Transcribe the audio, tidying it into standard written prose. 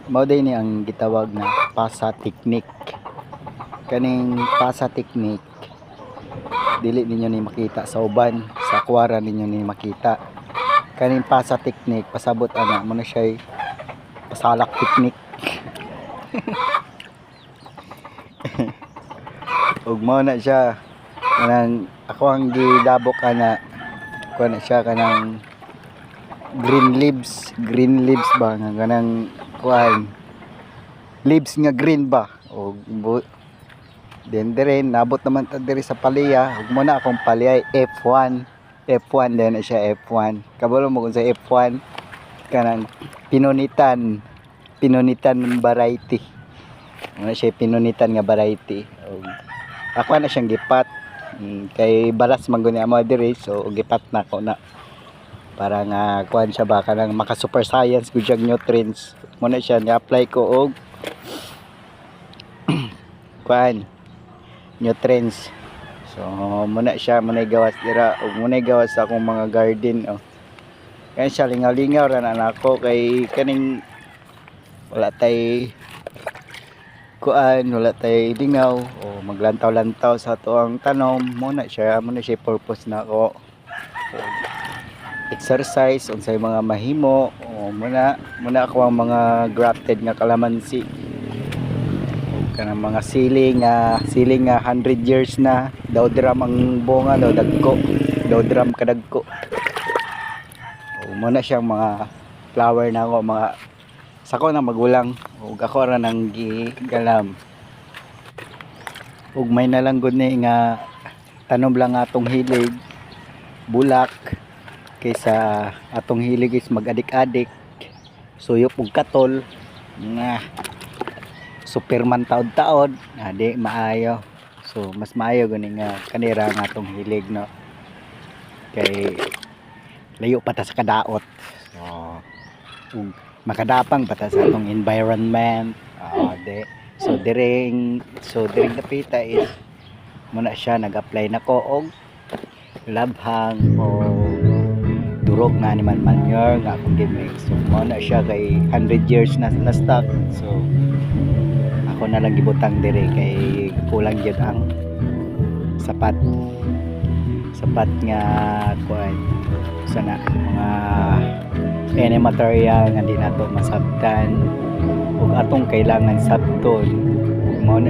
Mao din ni ang gitawag na pasa technique. Kaning pasa technique dili ninyo ni makita sa uban, sa kuwara ninyo ni makita. Kaning pasa technique pasabot ana mo na siya pasalak technique. Ug mao na siya kanang ako ang gidabok ana kuha na siya kanang green leaves ba nga kanang kuan leaves nga green ba o then dire nabot naman ta dire sa palaya ug mo na akong palaya F1 din na siya F1 kabalo mo kung sa F1 kanang pinunitan variety ano siya pinunitan nga variety ug ako na siyang gipat kay balas man guni amo dire so gipat na ko na para nga kuan siya ba kanang maka super science gud siyang nutrients mo na siya ni-apply ko og kuan nutrients so muna siya muna gawas dira ug muna gawas sa akong mga garden kaya siya lingaw-lingaw ra na nako kay kaning wala tay kuan wala tay lingaw o maglantaw-lantaw sa tuang tanom muna siya purpose nako exercise unsay mga mahimo o muna ako ang mga grafted nga kalamansi kanang mga siling nga 100 years na daw dram ang bunga daw dram kadagko o muna siyang mga flower na ako mga sako na magulang ug ako ra nang gigalam ug may nalang gud ni nga tanom lang atong hilig bulak kaysa atong hilig is mag-adik-adik suyop ug katol nga superman taod-taod di maayo so mas maayo gani nga kanira nga atong hilig no kay layo pa ta sa kadaot so makadapang pa ta sa atong environment so diring napita is muna siya nag-apply na ko og labhang o durog na animal manure nga akong gimix so muna siya kay 100 years na stock so ako na lang gibutang dire kay kulang gyud ang sapat nga kuan sana mga any material nga di nato masabtan ug atong kailangan sabton ug mao